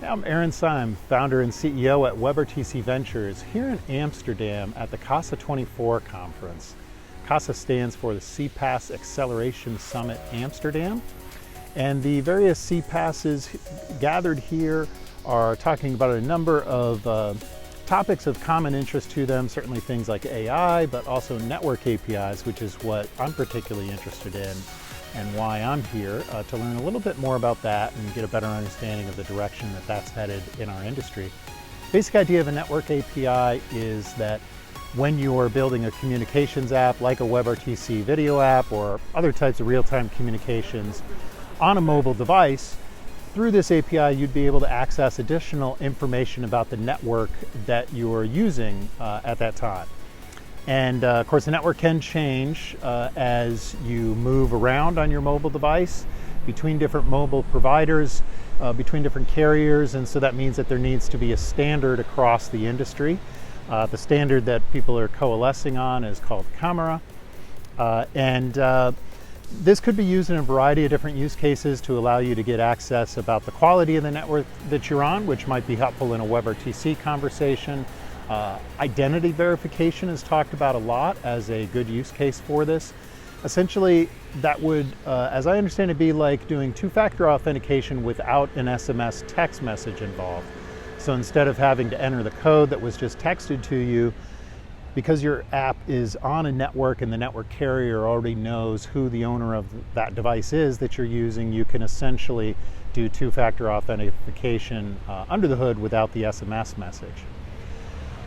I'm Arin Sime, founder and CEO at WebRTC.Ventures here in Amsterdam at the CASA24 conference. CASA stands for the CPaaS Acceleration Summit Amsterdam, and the various CPaaSs gathered here are talking about a number of topics of common interest to them, certainly things like AI, but also network APIs, which is what I'm particularly interested in and why I'm here, to learn a little bit more about that and get a better understanding of the direction that that's headed in our industry. Basic idea of a network API is that when you're building a communications app like a WebRTC video app or other types of real-time communications on a mobile device, through this API you'd be able to access additional information about the network that you're using at that time. And of course the network can change as you move around on your mobile device between different mobile providers, between different carriers, and so that means that there needs to be a standard across the industry. The standard that people are coalescing on is called CAMARA, this could be used in a variety of different use cases to allow you to get access about the quality of the network that you're on, which might be helpful in a WebRTC conversation. Identity verification is talked about a lot as a good use case for this. Essentially, that would, as I understand it, be like doing two-factor authentication without an SMS text message involved. So instead of having to enter the code that was just texted to you, because your app is on a network and the network carrier already knows who the owner of that device is that you're using, you can essentially do two-factor authentication under the hood without the SMS message.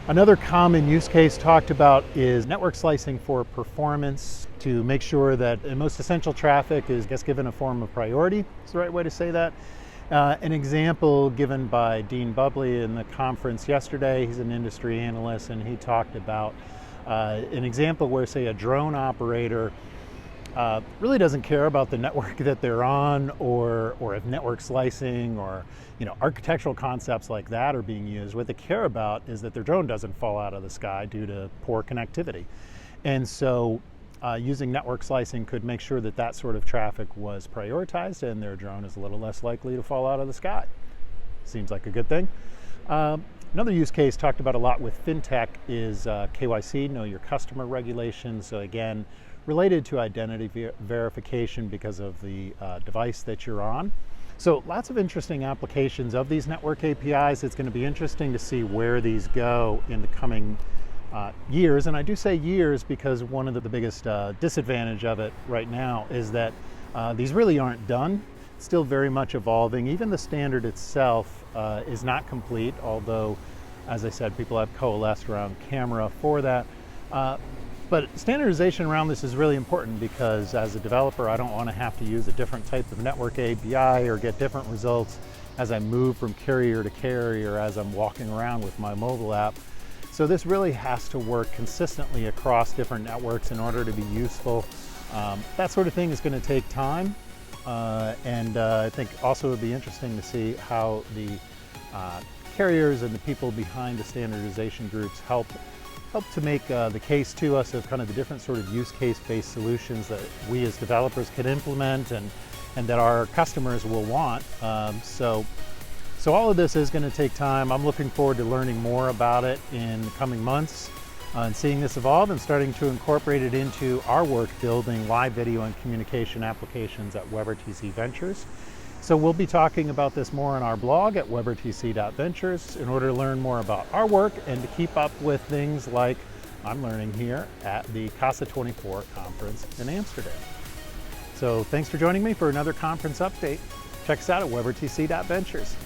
Another common use case talked about is network slicing for performance, to make sure that the most essential traffic is given a form of priority. Is the right way to say that. An example given by Dean Bubley in the conference yesterday, he's an industry analyst, and he talked about an example where, say, a drone operator really doesn't care about the network that they're on, or if network slicing or architectural concepts like that are being used. What they care about is that their drone doesn't fall out of the sky due to poor connectivity. And so using network slicing could make sure that that sort of traffic was prioritized and their drone is a little less likely to fall out of the sky. Seems like a good thing. Another use case talked about a lot with fintech is KYC, know your customer regulations. So again, related to identity verification because of the device that you're on. So lots of interesting applications of these network APIs. It's going to be interesting to see where these go in the coming years. And I do say years because one of the biggest disadvantage of it right now is that these really aren't done. It's still very much evolving. Even the standard itself is not complete, although, as I said, people have coalesced around CAMARA for that. But standardization around this is really important because as a developer, I don't want to have to use a different type of network API or get different results as I move from carrier to carrier as I'm walking around with my mobile app. So this really has to work consistently across different networks in order to be useful. That sort of thing is going to take time. I think also it would be interesting to see how the carriers and the people behind the standardization groups help to make the case to us of kind of the different sort of use case-based solutions that we as developers can implement and that our customers will want. So all of this is going to take time. I'm looking forward to learning more about it in the coming months and seeing this evolve and starting to incorporate it into our work building live video and communication applications at WebRTC Ventures. So we'll be talking about this more on our blog at WebRTC.Ventures in order to learn more about our work and to keep up with things like I'm learning here at the CASA24 conference in Amsterdam. So thanks for joining me for another conference update. Check us out at WebRTC.Ventures.